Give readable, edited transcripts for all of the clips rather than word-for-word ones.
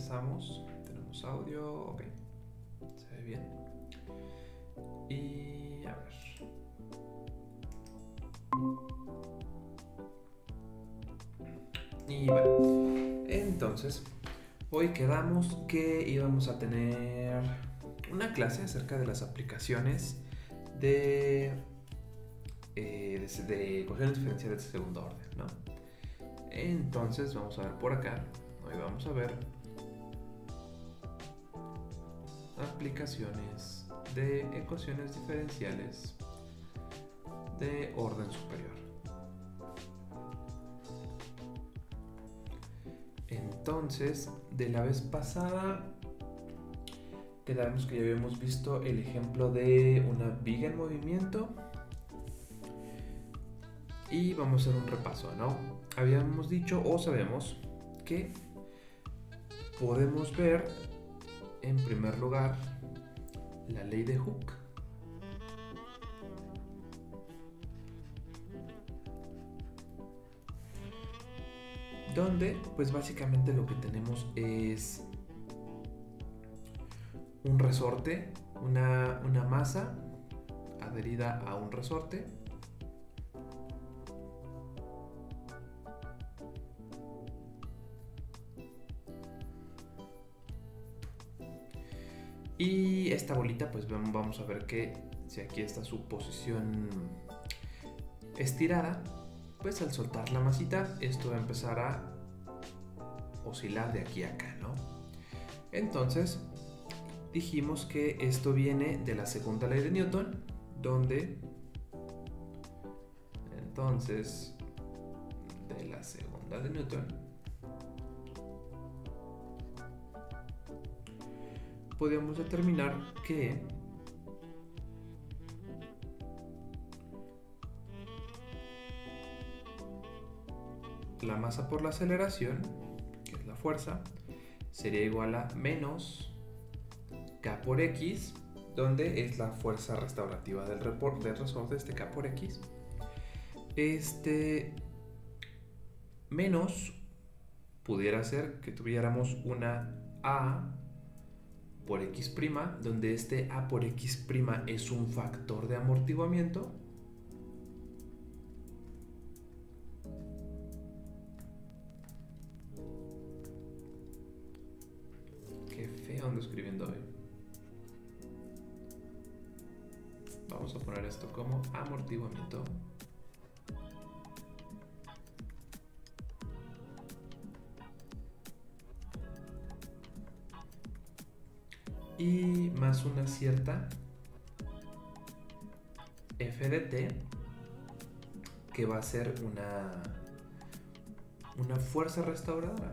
empezamos. Tenemos audio, ok. Se ve bien. Y a ver. Y bueno, entonces hoy quedamos que íbamos a tener una clase acerca de las aplicaciones de ecuaciones diferenciales de segundo orden, ¿no? Entonces vamos a ver por acá. Hoy vamos a ver aplicaciones de ecuaciones diferenciales de orden superior. Entonces, de la vez pasada quedamos que ya habíamos visto el ejemplo de una viga en movimiento y vamos a hacer un repaso, ¿no? Habíamos dicho o sabemos que podemos ver en primer lugar la ley de Hooke, donde pues básicamente lo que tenemos es un resorte, una masa adherida a un resorte y esta bolita pues vamos a ver que si aquí está su posición estirada, pues al soltar la masita esto va a empezar a oscilar de aquí a acá, ¿no? Entonces dijimos que esto viene de la segunda ley de Newton, donde entonces de la segunda de Newton podemos determinar que la masa por la aceleración, que es la fuerza, sería igual a menos K por X, donde es la fuerza restaurativa del resorte, K por X. Menos pudiera ser que tuviéramos una A por X', donde A por X' es un factor de amortiguamiento. Qué feo ando escribiendo hoy. Vamos a poner esto como amortiguamiento. Y más una cierta F de T, que va a ser una fuerza restauradora.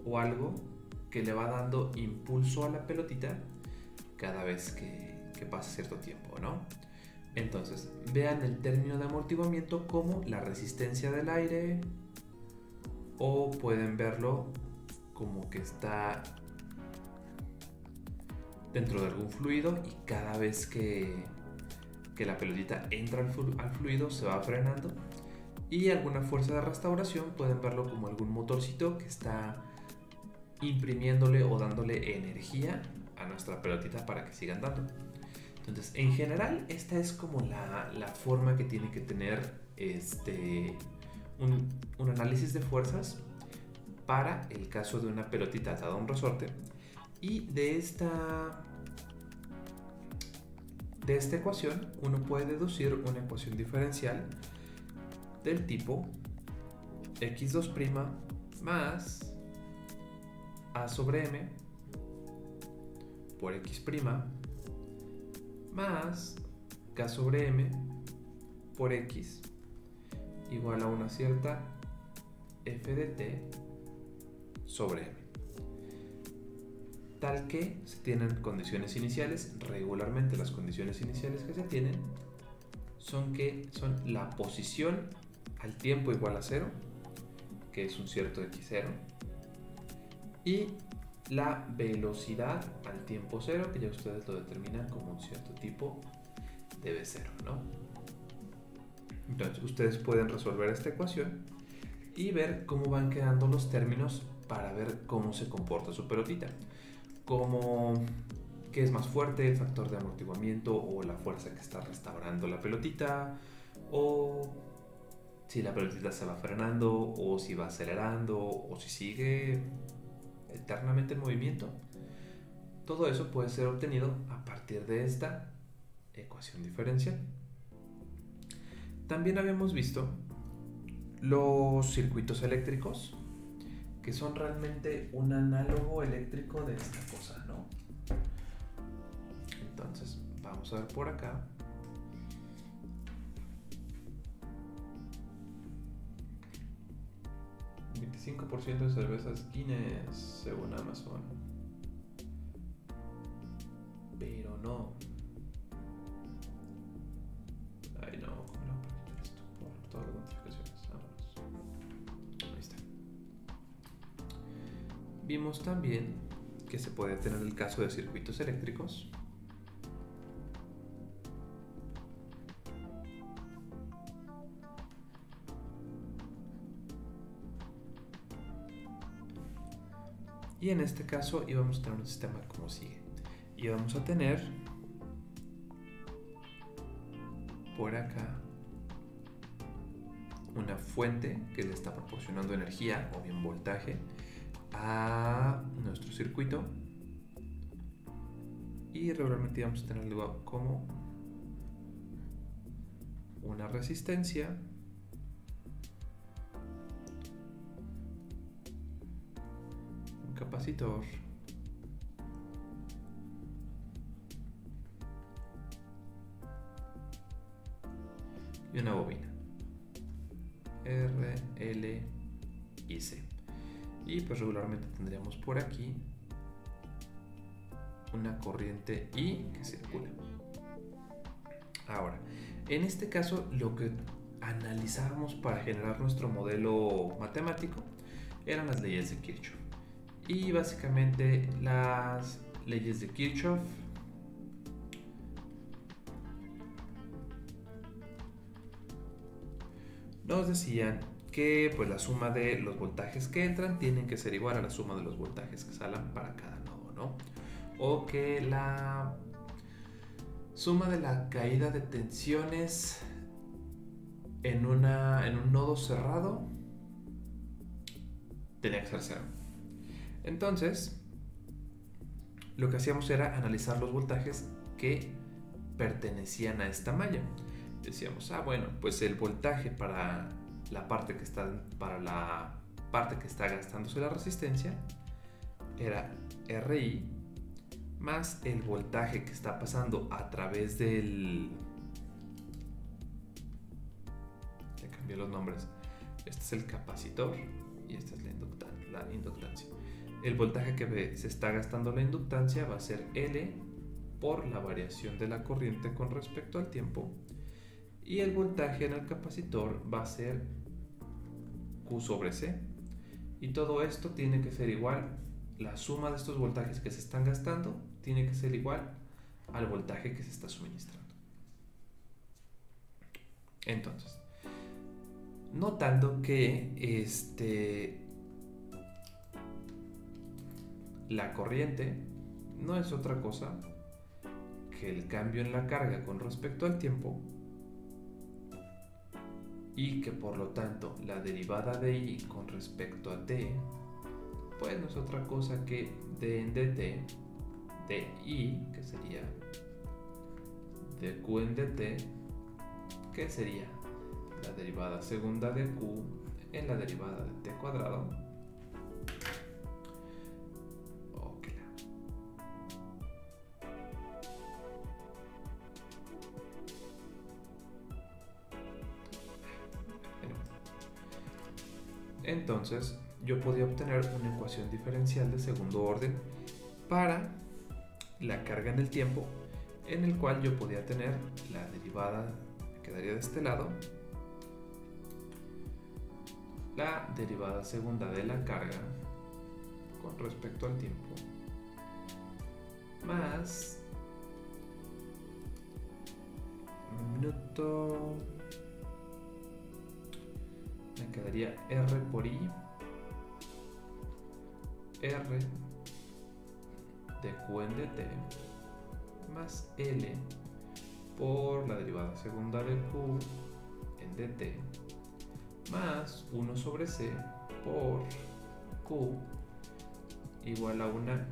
O algo que le va dando impulso a la pelotita cada vez que pasa cierto tiempo, ¿no? Entonces, vean el término de amortiguamiento como la resistencia del aire, o pueden verlo como que está dentro de algún fluido y cada vez que la pelotita entra al fluido se va frenando. Y alguna fuerza de restauración pueden verlo como algún motorcito que está imprimiéndole o dándole energía a nuestra pelotita para que siga andando. Entonces, en general, esta es como la forma que tiene que tener un análisis de fuerzas para el caso de una pelotita atada a un resorte. Y de esta ecuación uno puede deducir una ecuación diferencial del tipo x2' más a sobre m por x' más k sobre m por x igual a una cierta f de t sobre m, tal que se tienen condiciones iniciales. Regularmente las condiciones iniciales que se tienen son la posición al tiempo igual a 0, que es un cierto x0, y la velocidad al tiempo 0, que ya ustedes lo determinan como un cierto tipo de v0, ¿no? Entonces ustedes pueden resolver esta ecuación y ver cómo van quedando los términos para ver cómo se comporta su pelotita. Como qué es más fuerte, el factor de amortiguamiento o la fuerza que está restaurando la pelotita, o si la pelotita se va frenando o si va acelerando o si sigue eternamente en movimiento. Todo eso puede ser obtenido a partir de esta ecuación diferencial. También habíamos visto los circuitos eléctricos, que son realmente un análogo eléctrico de esta cosa, ¿no? Entonces, vamos a ver por acá. $25% de cervezas Guinness, según Amazon. Pero no. Ay, no, ¿cómo le voy a permitir esto? Por todas las notificaciones. Vámonos. Ahí está. Vimos también que se puede tener el caso de circuitos eléctricos. Y en este caso íbamos a tener un sistema como sigue. Íbamos a tener por acá una fuente que le está proporcionando energía o bien voltaje a nuestro circuito. Y regularmente íbamos a tener algo como una resistencia capacitor y una bobina R, L y C. Y pues regularmente tendríamos por aquí una corriente I que circula. Ahora, en este caso lo que analizábamos para generar nuestro modelo matemático eran las leyes de Kirchhoff. Y básicamente las leyes de Kirchhoff nos decían que pues la suma de los voltajes que entran tienen que ser igual a la suma de los voltajes que salen para cada nodo, ¿no? O que la suma de la caída de tensiones en un nodo cerrado tenía que ser cero. Entonces, lo que hacíamos era analizar los voltajes que pertenecían a esta malla. Decíamos, bueno, pues el voltaje para la parte que está gastándose la resistencia era RI más el voltaje que está pasando a través del... Ya cambié los nombres. Este es el capacitor y esta es la inductancia. El voltaje que se está gastando la inductancia va a ser L por la variación de la corriente con respecto al tiempo, y el voltaje en el capacitor va a ser Q sobre C, y todo esto tiene que ser igual, la suma de estos voltajes que se están gastando tiene que ser igual al voltaje que se está suministrando. Entonces, notando que la corriente no es otra cosa que el cambio en la carga con respecto al tiempo, y que por lo tanto la derivada de I con respecto a t pues no es otra cosa que d en dt de I, que sería de q en dt, que sería la derivada segunda de q en la derivada de t cuadrado. Entonces yo podía obtener una ecuación diferencial de segundo orden para la carga en el tiempo, en el cual yo podía tener la derivada, me quedaría de este lado, la derivada segunda de la carga con respecto al tiempo, más un minuto, me quedaría R por I, R de Q en dt más L por la derivada segunda de Q en dt más 1 sobre C por Q igual a una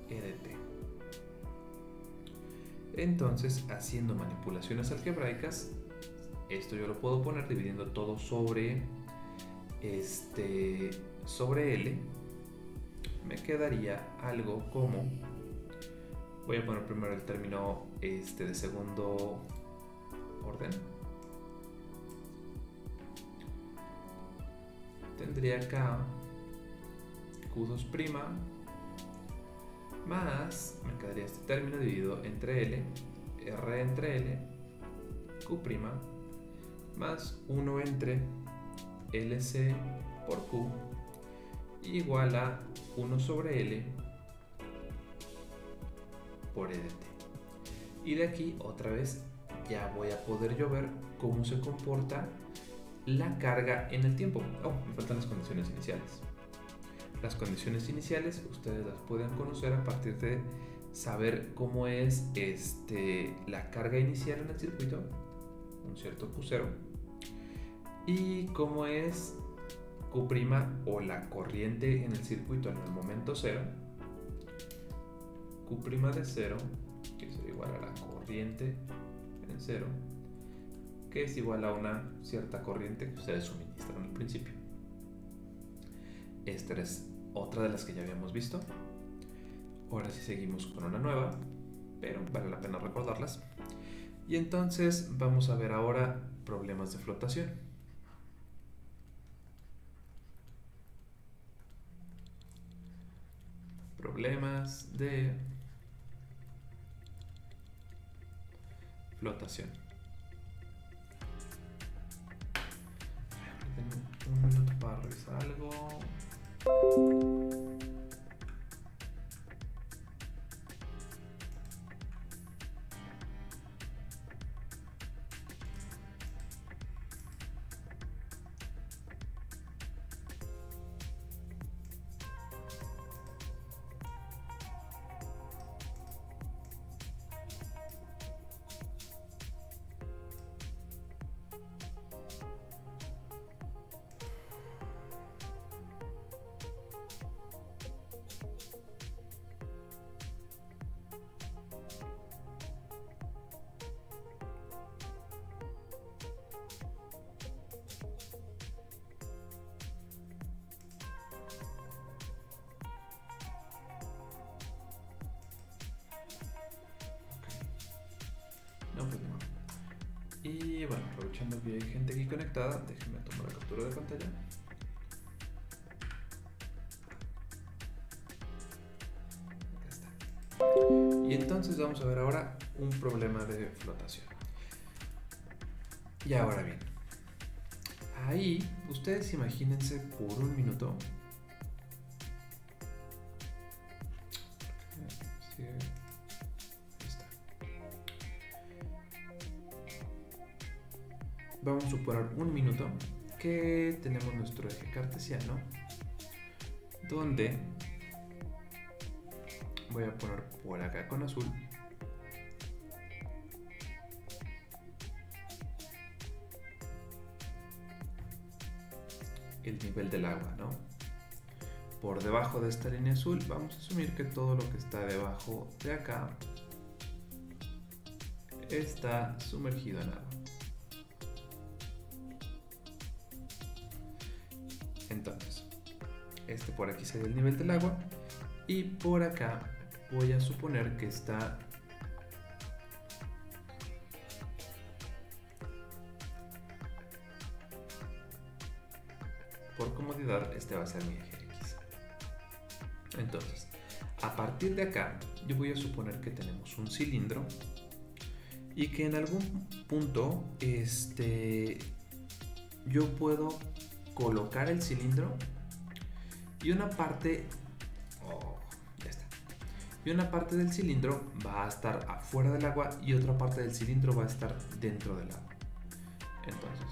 EDT. Entonces, haciendo manipulaciones algebraicas, esto yo lo puedo poner dividiendo todo sobre L. Me quedaría algo como, voy a poner primero el término de segundo orden. Tendría acá Q2' más, me quedaría este término dividido entre L, R entre L, Q' más 1 entre LC por Q igual a 1 sobre L por EDT. Y de aquí otra vez ya voy a poder yo ver cómo se comporta la carga en el tiempo. Me faltan las condiciones iniciales. Las condiciones iniciales ustedes las pueden conocer a partir de saber cómo es la carga inicial en el circuito, un cierto Q0, y cómo es Q' o la corriente en el circuito en el momento cero, Q' de 0, que es igual a la corriente en 0, que es igual a una cierta corriente que ustedes suministran al principio. Esta es otra de las que ya habíamos visto. Ahora sí seguimos con una nueva, pero vale la pena recordarlas. Y entonces vamos a ver ahora problemas de flotación. Problemas de flotación. Tengo un minuto para revisar algo. Y bueno, aprovechando que hay gente aquí conectada, déjenme tomar la captura de pantalla. Acá está. Y entonces vamos a ver ahora un problema de flotación. Y ahora bien, ahí ustedes imagínense por un minuto. Vamos a suponer un minuto que tenemos nuestro eje cartesiano, donde voy a poner por acá con azul el nivel del agua, ¿no? Por debajo de esta línea azul vamos a asumir que todo lo que está debajo de acá está sumergido en agua. Entonces, por aquí sería el nivel del agua y por acá voy a suponer que está por comodidad, va a ser mi eje X. Entonces, a partir de acá yo voy a suponer que tenemos un cilindro y que en algún punto yo puedo colocar el cilindro y una parte y una parte del cilindro va a estar afuera del agua y otra parte del cilindro va a estar dentro del agua. Entonces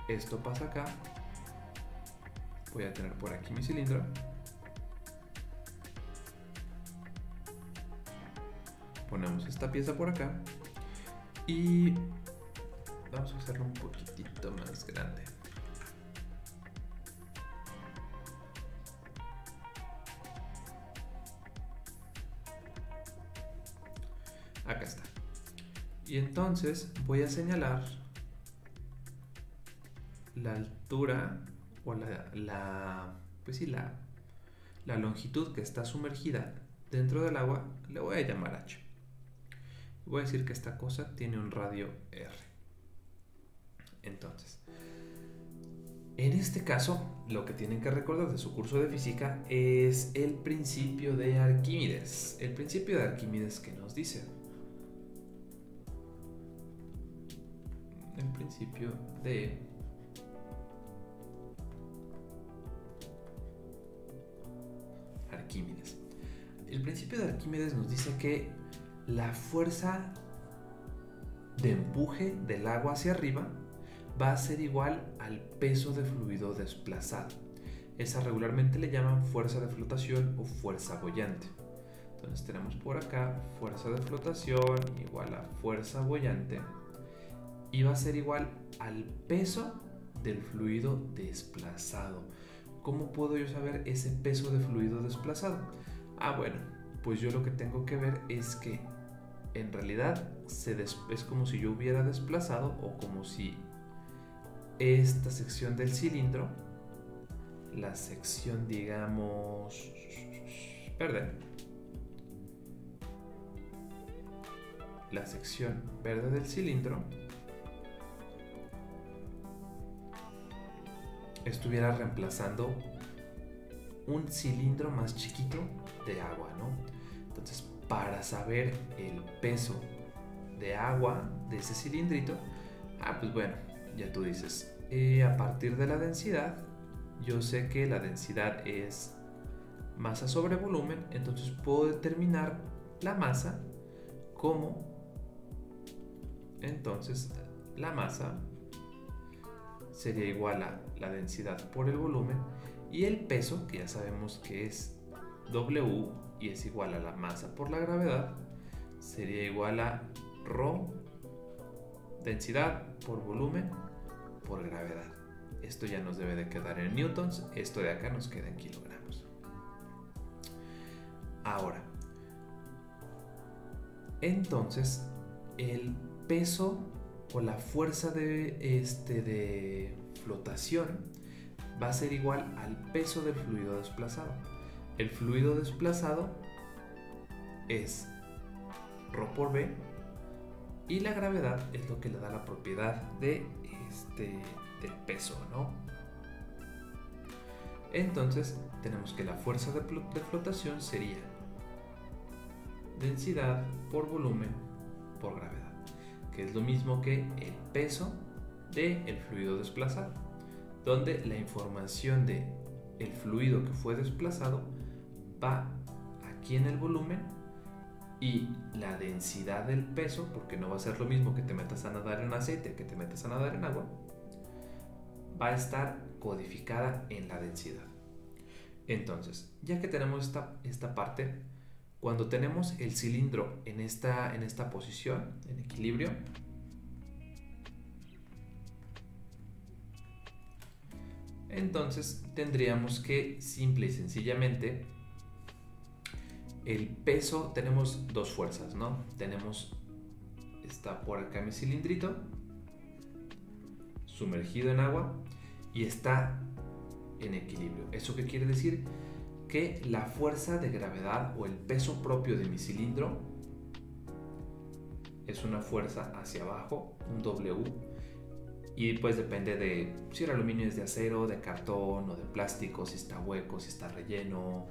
esto pasa acá. Voy a tener por aquí mi cilindro. Ponemos esta pieza por acá y vamos a hacerlo un poquitito más grande. Acá está. Y entonces voy a señalar la altura o la longitud que está sumergida dentro del agua. Le voy a llamar H. Voy a decir que esta cosa tiene un radio R. Entonces, en este caso, lo que tienen que recordar de su curso de física es el principio de Arquímedes. El principio de Arquímedes, ¿qué nos dice? El principio de Arquímedes. El principio de Arquímedes nos dice que la fuerza de empuje del agua hacia arriba va a ser igual al peso de fluido desplazado. Esa regularmente le llaman fuerza de flotación o fuerza boyante. Entonces tenemos por acá fuerza de flotación igual a fuerza boyante y va a ser igual al peso del fluido desplazado. ¿Cómo puedo yo saber ese peso de fluido desplazado? Bueno, pues yo lo que tengo que ver es que en realidad es como si yo hubiera desplazado o como si esta sección del cilindro, la sección digamos, la sección verde del cilindro estuviera reemplazando un cilindro más chiquito de agua, ¿no? Entonces, para saber el peso de agua de ese cilindrito, pues bueno, ya tú dices, a partir de la densidad, yo sé que la densidad es masa sobre volumen, entonces puedo determinar la masa como, entonces, la masa sería igual a la densidad por el volumen y el peso, que ya sabemos que es W y es igual a la masa por la gravedad, sería igual a ρ, densidad por volumen por gravedad. Esto ya nos debe de quedar en newtons, esto de acá nos queda en kilogramos. Ahora, entonces el peso o la fuerza de flotación va a ser igual al peso del fluido desplazado. El fluido desplazado es ρ por B y la gravedad es lo que le da la propiedad del peso, ¿no? Entonces tenemos que la fuerza de flotación sería densidad por volumen por gravedad, que es lo mismo que el peso del fluido desplazado, donde la información de el fluido que fue desplazado va aquí en el volumen y la densidad del peso, porque no va a ser lo mismo que te metas a nadar en aceite que te metas a nadar en agua, va a estar codificada en la densidad. Entonces, ya que tenemos esta parte, cuando tenemos el cilindro en esta posición, en equilibrio, entonces tendríamos que simple y sencillamente el peso, tenemos dos fuerzas, ¿no? Está por acá mi cilindrito sumergido en agua y está en equilibrio. ¿Eso qué quiere decir? Que la fuerza de gravedad o el peso propio de mi cilindro es una fuerza hacia abajo, un W, y pues depende de si el aluminio es de acero, de cartón o de plástico, si está hueco, si está relleno,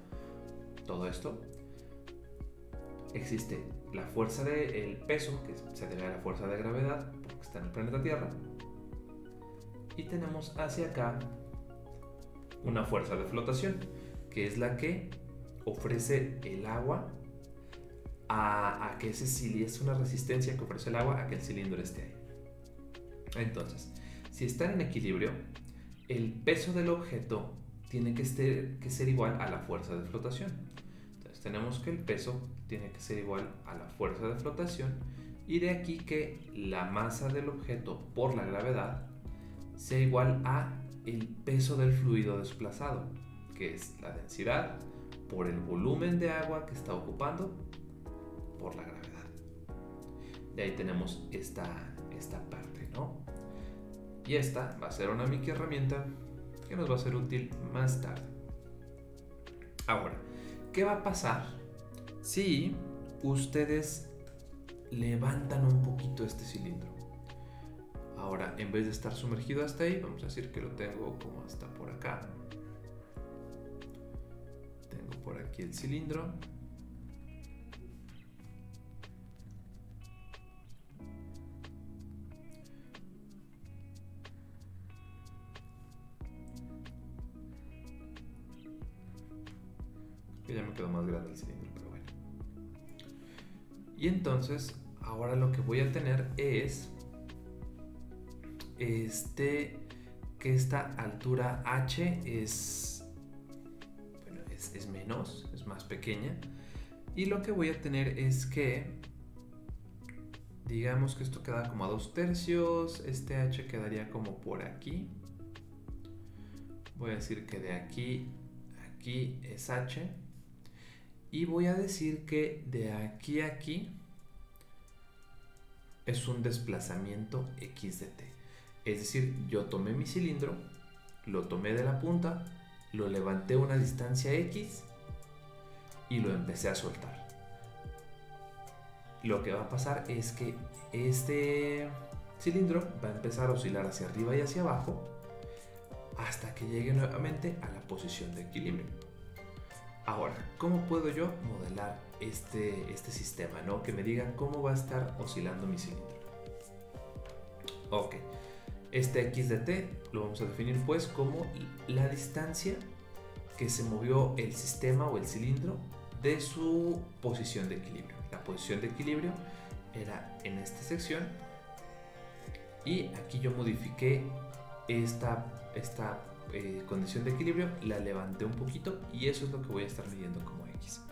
todo esto. Existe la fuerza del peso, que se debe a la fuerza de gravedad, porque está en el planeta Tierra, y tenemos hacia acá una fuerza de flotación, que es la que ofrece el agua a que ese cilindro, es una resistencia que ofrece el agua a que el cilindro esté ahí. Entonces, Si están en equilibrio, el peso del objeto tiene que ser igual a la fuerza de flotación. Entonces tenemos que el peso tiene que ser igual a la fuerza de flotación, y de aquí que la masa del objeto por la gravedad sea igual a el peso del fluido desplazado, que es la densidad por el volumen de agua que está ocupando por la gravedad. De ahí tenemos esta parte, ¿no? Y esta va a ser una micro herramienta que nos va a ser útil más tarde. Ahora, ¿qué va a pasar si ustedes levantan un poquito este cilindro? Ahora, en vez de estar sumergido hasta ahí, vamos a decir que lo tengo como hasta por acá. Tengo por aquí el cilindro. Que ya me quedó más grande el cilindro, pero bueno. Y entonces, ahora lo que voy a tener es que esta altura h es menos, es más pequeña, y lo que voy a tener es que, digamos que esto queda como a 2/3, este h quedaría como por aquí. Voy a decir que de aquí a aquí es h, y voy a decir que de aquí a aquí es un desplazamiento x de t. Es decir, yo tomé mi cilindro, lo tomé de la punta, lo levanté a una distancia x y lo empecé a soltar. Lo que va a pasar es que este cilindro va a empezar a oscilar hacia arriba y hacia abajo hasta que llegue nuevamente a la posición de equilibrio. Ahora, ¿cómo puedo yo modelar este sistema, ¿no? Que me diga cómo va a estar oscilando mi cilindro. Ok. Este x de t lo vamos a definir pues como la distancia que se movió el sistema o el cilindro de su posición de equilibrio. La posición de equilibrio era en esta sección, y aquí yo modifiqué esta condición de equilibrio, la levanté un poquito, y eso es lo que voy a estar midiendo como x,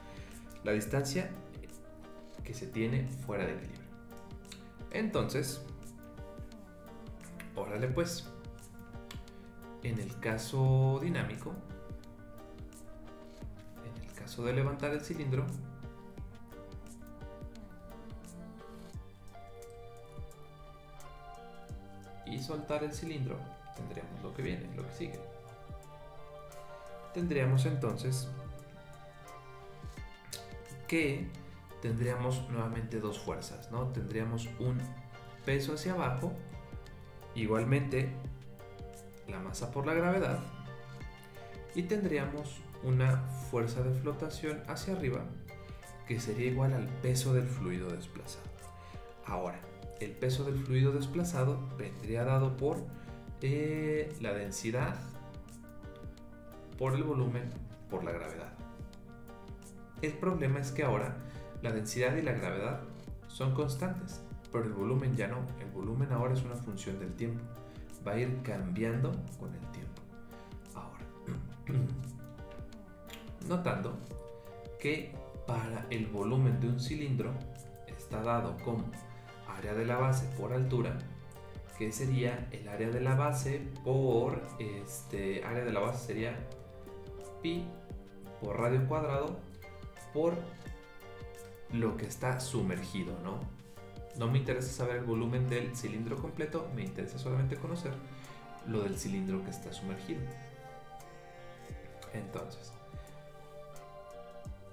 la distancia que se tiene fuera de equilibrio. Entonces, órale pues, en el caso dinámico, en el caso de levantar el cilindro, y soltar el cilindro, tendríamos lo que viene, lo que sigue. Tendríamos entonces que tendríamos nuevamente dos fuerzas, ¿no? Tendríamos un peso hacia abajo, igualmente la masa por la gravedad, y tendríamos una fuerza de flotación hacia arriba que sería igual al peso del fluido desplazado. Ahora, el peso del fluido desplazado vendría dado por la densidad por el volumen por la gravedad. El problema es que ahora la densidad y la gravedad son constantes, pero el volumen ya no. El volumen ahora es una función del tiempo, va a ir cambiando con el tiempo. Ahora, notando que para el volumen de un cilindro está dado como área de la base por altura, que sería el área de la base por área de la base sería pi por radio cuadrado por lo que está sumergido, ¿no? No me interesa saber el volumen del cilindro completo, me interesa solamente conocer lo del cilindro que está sumergido. Entonces,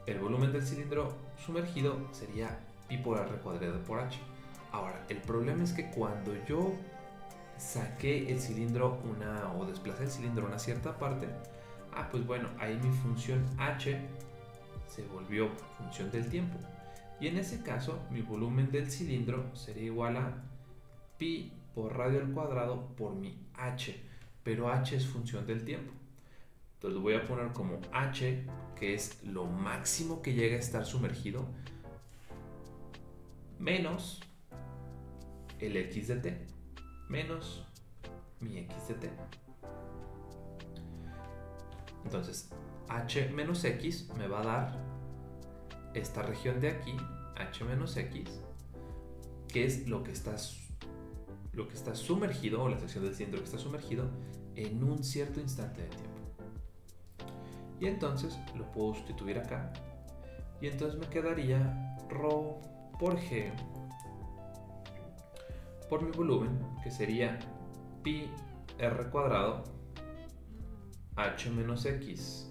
el volumen del cilindro sumergido sería pi por r cuadrado por h. Ahora, el problema es que cuando yo saqué el cilindro o desplacé el cilindro a una cierta parte, pues bueno, ahí mi función h se volvió función del tiempo. Y en ese caso, mi volumen del cilindro sería igual a pi por radio al cuadrado por mi h, pero h es función del tiempo. Entonces lo voy a poner como h, que es lo máximo que llega a estar sumergido, menos el x de t, menos mi x de t. Entonces, h menos x me va a dar esta región de aquí, h menos x, que es lo que está sumergido, o la sección del cilindro que está sumergido en un cierto instante de tiempo. Y entonces lo puedo sustituir acá. Y entonces me quedaría ρ por g por mi volumen, que sería pi r cuadrado h menos x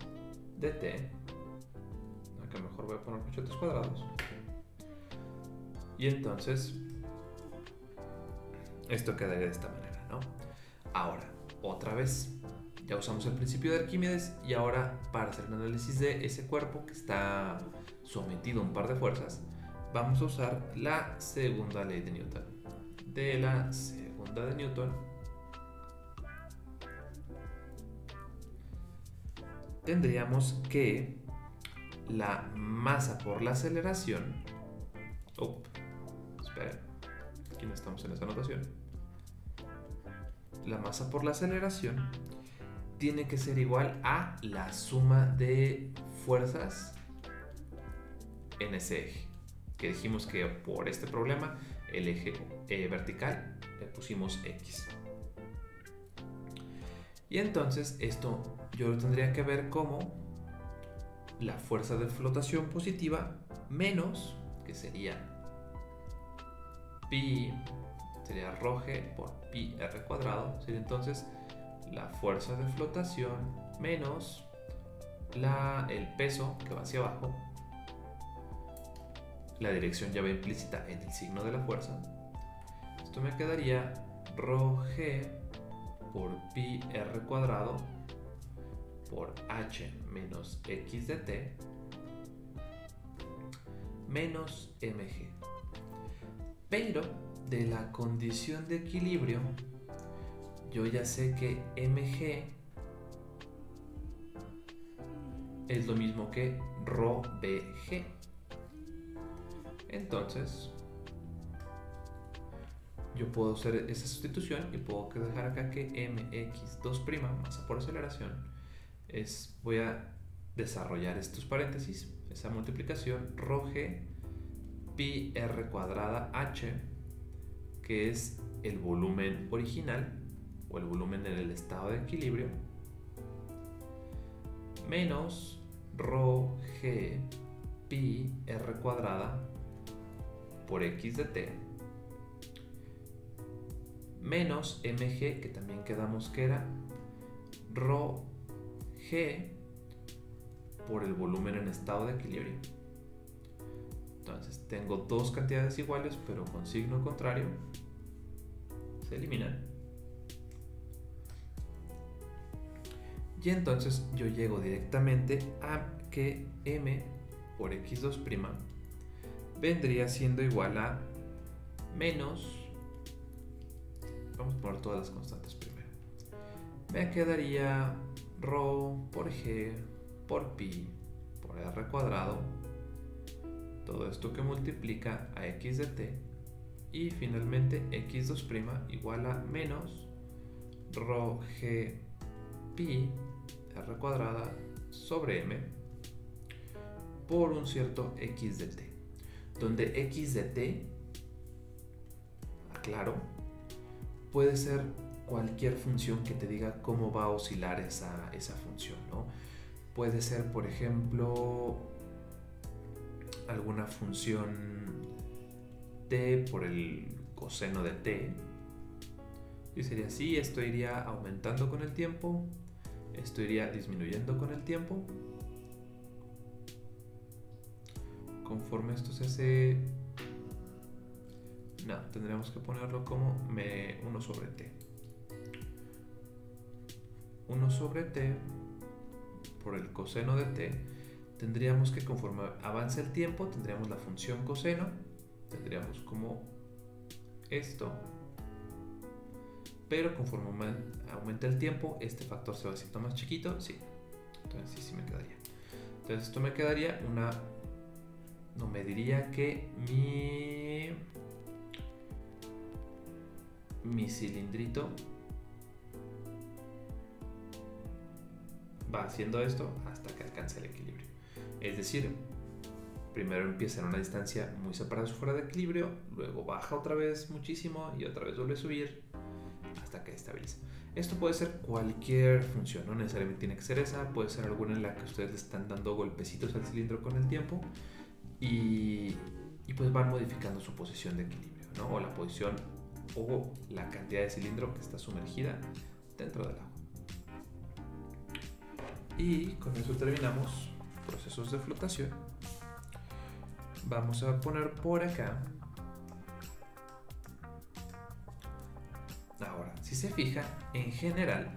de t. Acá mejor voy a poner cochetes cuadrados. Y entonces esto quedaría de esta manera, ¿no? Ahora, otra vez, ya usamos el principio de Arquímedes y ahora para hacer un análisis de ese cuerpo que está sometido a un par de fuerzas, vamos a usar la segunda ley de Newton. De la segunda de Newton tendríamos que la masa por la aceleración, esperen, aquí no estamos en esa notación, la masa por la aceleración tiene que ser igual a la suma de fuerzas en ese eje, que dijimos que por este problema el eje vertical le pusimos x. Y entonces esto yo lo tendría que ver como la fuerza de flotación positiva menos, que sería pi, sería ρg por pi r cuadrado, sería entonces la fuerza de flotación menos el peso que va hacia abajo. La dirección ya va implícita en el signo de la fuerza. Esto me quedaría ρg por pi r cuadrado por h menos x de t menos mg. Pero de la condición de equilibrio yo ya sé que mg es lo mismo que ρbg. Entonces yo puedo hacer esa sustitución y puedo dejar acá que mx2', masa por aceleración, voy a desarrollar estos paréntesis, esa multiplicación, ρg pi r cuadrada h, que es el volumen original o el volumen en el estado de equilibrio, menos ρg pi r cuadrada por x de t menos mg, que también quedamos que era ρg por el volumen en estado de equilibrio. Entonces tengo dos cantidades iguales pero con signo contrario, se eliminan. Y entonces yo llego directamente a que m por x2' vendría siendo igual a menos, vamos a poner todas las constantes primero, me quedaría ρ por g por pi por r cuadrado, todo esto que multiplica a x de t, y finalmente x2' igual a menos ρg pi r cuadrada sobre m por un cierto x de t, donde x de t, aclaro, puede ser cualquier función que te diga cómo va a oscilar esa función, ¿no? Puede ser, por ejemplo, alguna función t por el coseno de t, y sería así, esto iría aumentando con el tiempo, esto iría disminuyendo con el tiempo, conforme esto se hace. No, tendríamos que ponerlo como 1 sobre t. 1 sobre t por el coseno de t. Tendríamos que, conforme avance el tiempo, tendríamos la función coseno. Tendríamos como esto. Pero conforme aumenta el tiempo, este factor se va haciendo más chiquito. Sí. Entonces sí me quedaría. Entonces esto me quedaría una... No, me diría que mi cilindrito va haciendo esto hasta que alcance el equilibrio. Es decir, primero empieza en una distancia muy separada de su fuera de equilibrio, luego baja otra vez muchísimo y otra vez vuelve a subir hasta que estabiliza. Esto puede ser cualquier función, no necesariamente tiene que ser esa, puede ser alguna en la que ustedes le están dando golpecitos al cilindro con el tiempo y pues van modificando su posición de equilibrio, ¿no? O la posición o la cantidad de cilindro que está sumergida dentro del agua. Y con eso terminamos procesos de flotación. Vamos a poner por acá. Ahora, si se fija, en general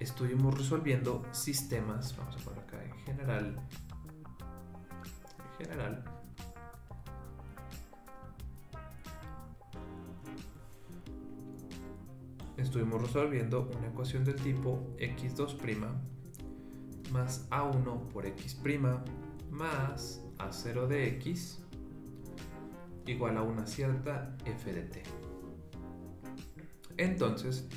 estuvimos resolviendo sistemas. Vamos a poner acá en general. Estuvimos resolviendo una ecuación del tipo x2' más a1 por x' más a0 de x igual a una cierta f de t. Entonces,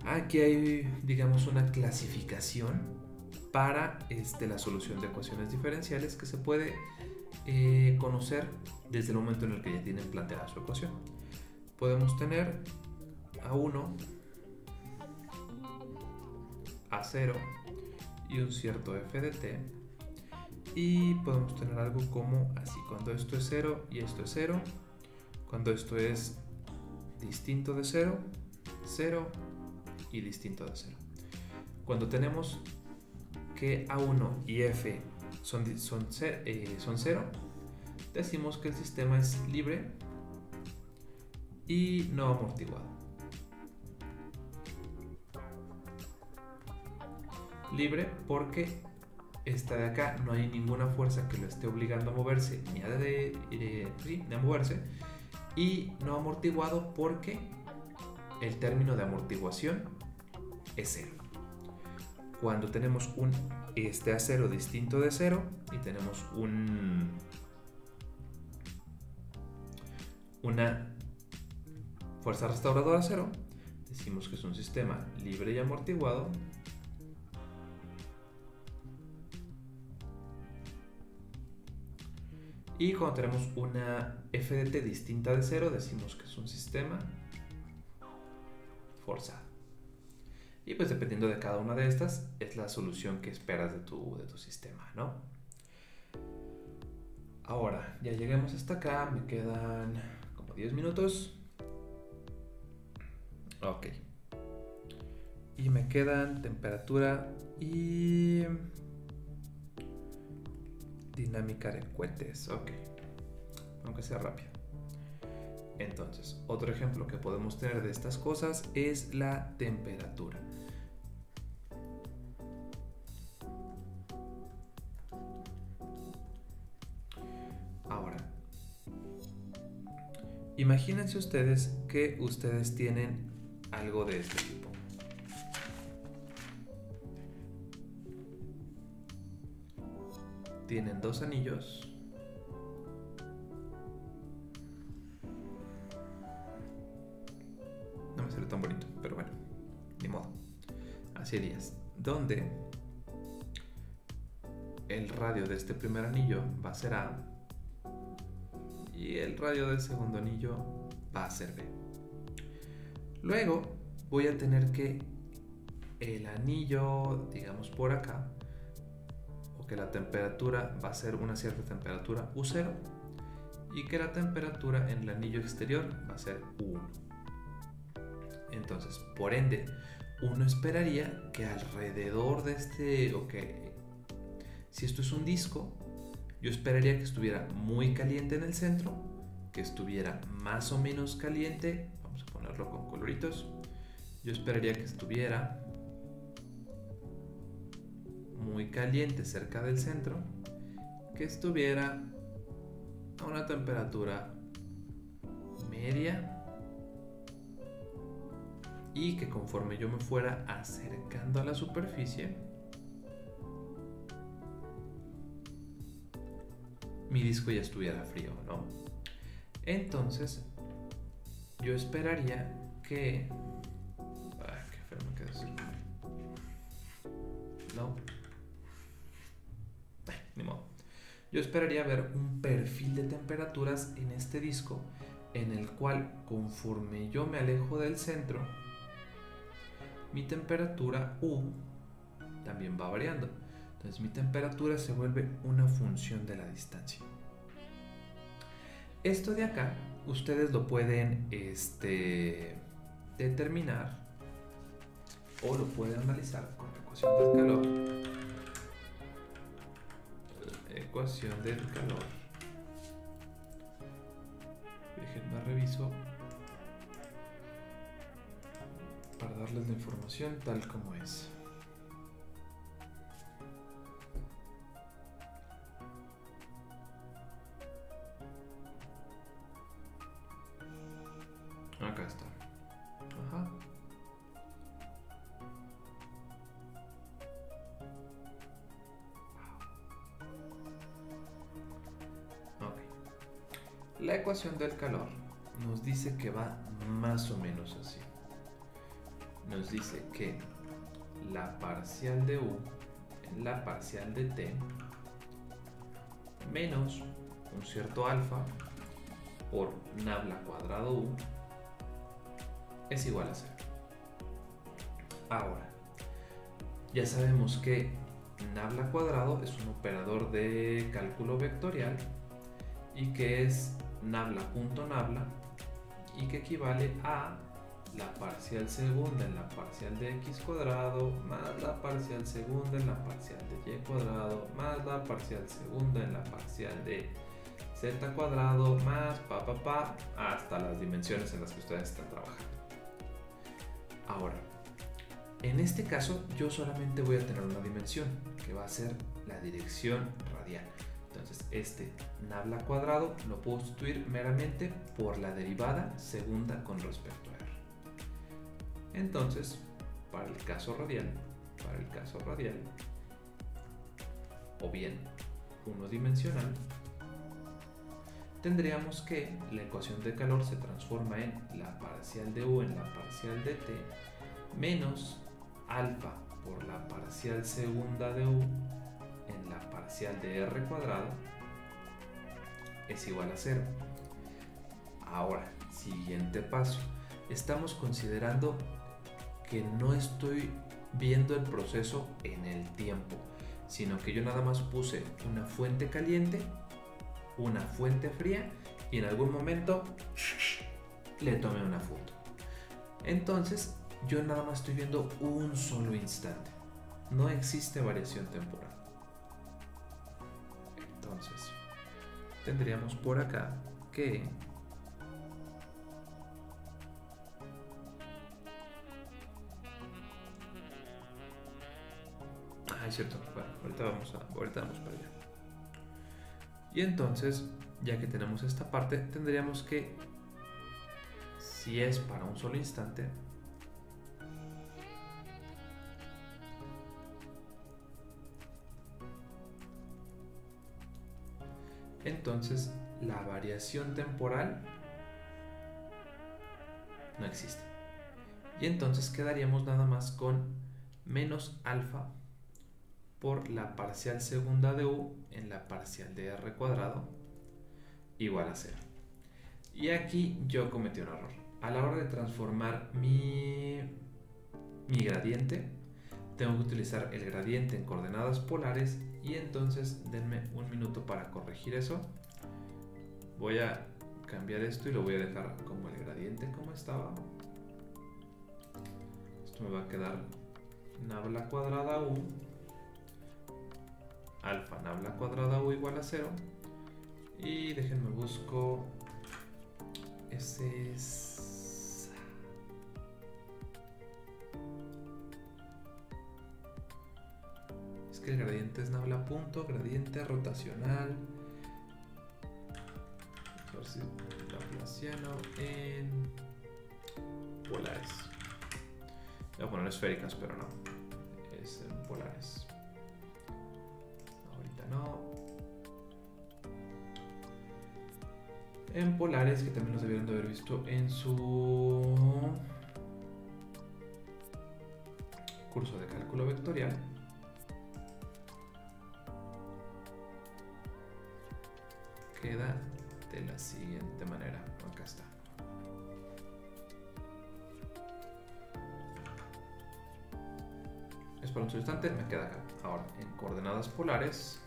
aquí hay, digamos, una clasificación para la solución de ecuaciones diferenciales que se puede conocer desde el momento en el que ya tienen planteada su ecuación. Podemos tener a1, a0 y un cierto f de t, y podemos tener algo como así: cuando esto es 0 y esto es 0, cuando esto es distinto de 0, 0 y distinto de 0. Cuando tenemos que a1 y f son 0, decimos que el sistema es libre y no amortiguado. Libre porque esta de acá no hay ninguna fuerza que lo esté obligando a moverse ni a moverse, y no amortiguado porque el término de amortiguación es 0. Cuando tenemos un a0 distinto de 0 y tenemos una fuerza restauradora 0, decimos que es un sistema libre y amortiguado. Y cuando tenemos una f de t distinta de 0, decimos que es un sistema forzado. Y pues dependiendo de cada una de estas, es la solución que esperas de tu sistema, ¿no? Ahora, ya lleguemos hasta acá, me quedan como 10 minutos. Ok. Y me quedan temperatura y dinámica de cohetes. Ok. Aunque sea rápido. Entonces, otro ejemplo que podemos tener de estas cosas es la temperatura. Ahora, imagínense ustedes que ustedes tienen algo de este tipo. Tienen dos anillos. No me sale tan bonito, pero bueno, ni modo. Así harías. Donde el radio de este primer anillo va a ser A y el radio del segundo anillo va a ser B. Luego voy a tener que el anillo, digamos por acá, que la temperatura va a ser una cierta temperatura U0 y que la temperatura en el anillo exterior va a ser U1. Entonces, por ende, uno esperaría que alrededor de si esto es un disco, yo esperaría que estuviera muy caliente en el centro, que estuviera más o menos caliente, vamos a ponerlo con coloritos, yo esperaría que estuviera muy caliente cerca del centro, que estuviera a una temperatura media y que conforme yo me fuera acercando a la superficie, mi disco ya estuviera frío, ¿no? Entonces yo esperaría que... qué feo me quedó así. No. ni modo. Yo esperaría ver un perfil de temperaturas en este disco en el cual, conforme yo me alejo del centro, mi temperatura U también va variando. Entonces mi temperatura se vuelve una función de la distancia. Esto de acá ustedes lo pueden determinar o lo pueden analizar con la ecuación del calor. La ecuación del calor. Déjenme reviso para darles la información tal como es. Acá está. Ajá. Ok. La ecuación del calor nos dice que va más o menos así. Nos dice que la parcial de U en la parcial de T menos un cierto alfa por nabla cuadrado U es igual a 0. Ahora, ya sabemos que nabla cuadrado es un operador de cálculo vectorial y que es nabla.nabla y que equivale a la parcial segunda en la parcial de x cuadrado más la parcial segunda en la parcial de y cuadrado más la parcial segunda en la parcial de z cuadrado más hasta las dimensiones en las que ustedes están trabajando. Ahora, en este caso yo solamente voy a tener una dimensión que va a ser la dirección radial. Entonces este nabla cuadrado lo puedo sustituir meramente por la derivada segunda con respecto a r. Entonces, para el caso radial, o bien unidimensional, tendríamos que la ecuación de calor se transforma en la parcial de U en la parcial de T menos alfa por la parcial segunda de U en la parcial de R cuadrado es igual a 0. Ahora, siguiente paso. Estamos considerando que no estoy viendo el proceso en el tiempo, sino que yo nada más puse una fuente caliente, una fuente fría y en algún momento le tomé una foto. Entonces yo nada más estoy viendo un solo instante, no existe variación temporal. Entonces tendríamos por acá que es cierto, bueno, ahorita vamos para allá. Y entonces, ya que tenemos esta parte, tendríamos que, si es para un solo instante, entonces la variación temporal no existe. Y entonces quedaríamos nada más con menos alfa por la parcial segunda de U en la parcial de R cuadrado igual a 0. Y aquí yo cometí un error. A la hora de transformar mi gradiente, tengo que utilizar el gradiente en coordenadas polares y entonces denme un minuto para corregir eso. Voy a cambiar esto y lo voy a dejar como el gradiente como estaba. Esto me va a quedar nabla cuadrada U alfa nabla cuadrada U igual a 0 y déjenme busco ese es que el gradiente es nabla punto gradiente rotacional laplaciano en polares. Voy a poner esféricas pero no, es en polares. No. En polares, que también los debieron de haber visto en su curso de cálculo vectorial. queda de la siguiente manera. Acá está. Espera un instante, me queda acá. Ahora, en coordenadas polares,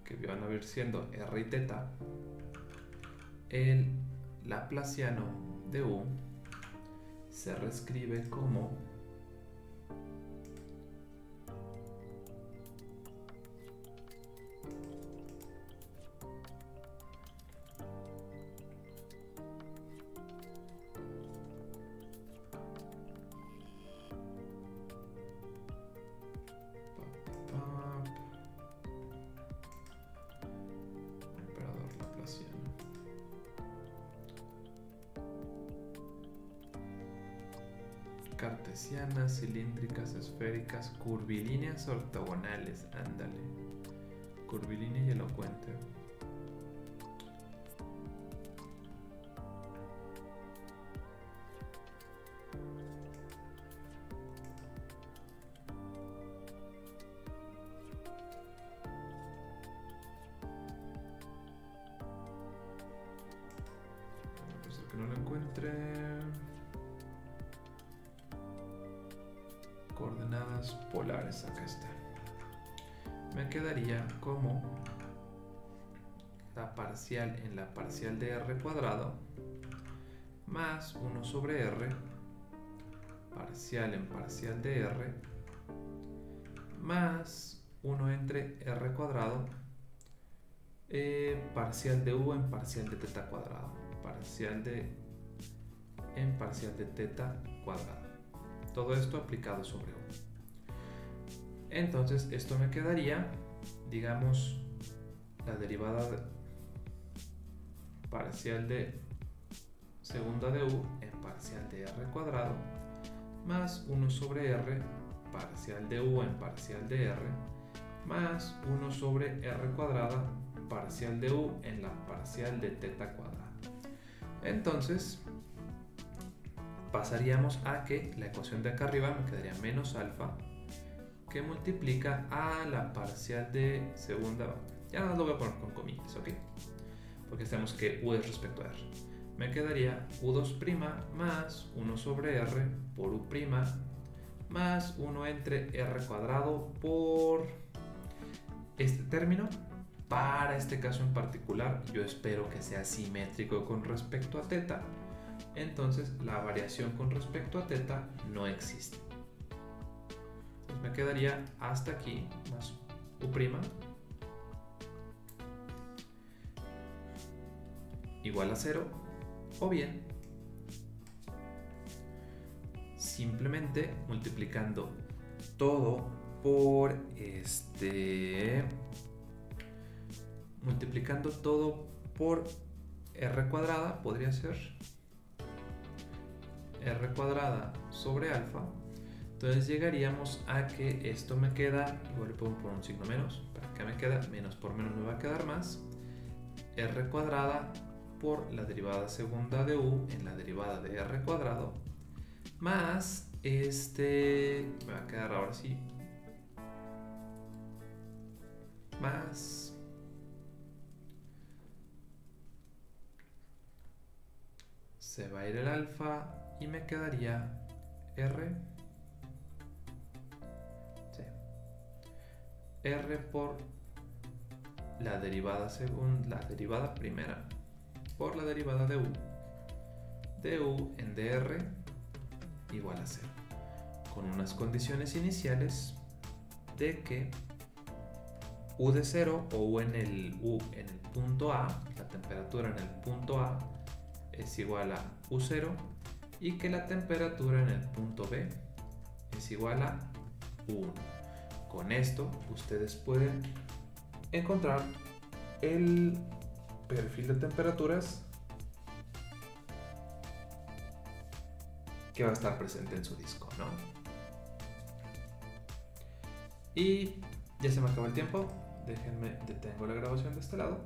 que van a ver siendo r y teta, el laplaciano de u se reescribe como operador laplaciano. Cartesianas, cilíndricas, esféricas, curvilíneas, ortogonales. Ándale. Curvilínea y elocuente. Pues el que no lo encuentre. Coordenadas polares, acá está. Me quedaría como la parcial en la parcial de r cuadrado más 1 sobre r, parcial en parcial de r, más 1 entre r cuadrado, parcial de u en parcial de teta cuadrado, parcial de en parcial de teta cuadrado. Todo esto aplicado sobre u. Entonces esto me quedaría, digamos, la derivada parcial de segunda de u en parcial de r cuadrado más 1 sobre r parcial de u en parcial de r más 1 sobre r cuadrada parcial de u en la parcial de teta cuadrada. Entonces pasaríamos a que la ecuación de acá arriba me quedaría menos alfa que multiplica a la parcial de segunda. Ya no lo voy a poner con comillas, ¿ok? Porque sabemos que u es respecto a r. Me quedaría u2' más 1 sobre r por u' más 1 entre r cuadrado por este término. Para este caso en particular, yo espero que sea simétrico con respecto a teta. Entonces la variación con respecto a teta no existe. Entonces me quedaría hasta aquí más u' igual a 0, o bien simplemente multiplicando todo por multiplicando todo por r cuadrada, podría ser r cuadrada sobre alfa. Entonces llegaríamos a que esto me queda, igual le pongo por un signo menos, para que me queda menos por menos me va a quedar más r cuadrada por la derivada segunda de u en la derivada de r cuadrado más me va a quedar ahora sí más se va a ir el alfa y me quedaría r por la derivada primera por la derivada de u en dr igual a 0, con unas condiciones iniciales de que u de 0 o u en el punto A, la temperatura en el punto A es igual a u0 y que la temperatura en el punto B es igual a u1. Con esto ustedes pueden encontrar el perfil de temperaturas que va a estar presente en su disco, ¿no? Y ya se me acabó el tiempo. Déjenme, detengo la grabación de este lado.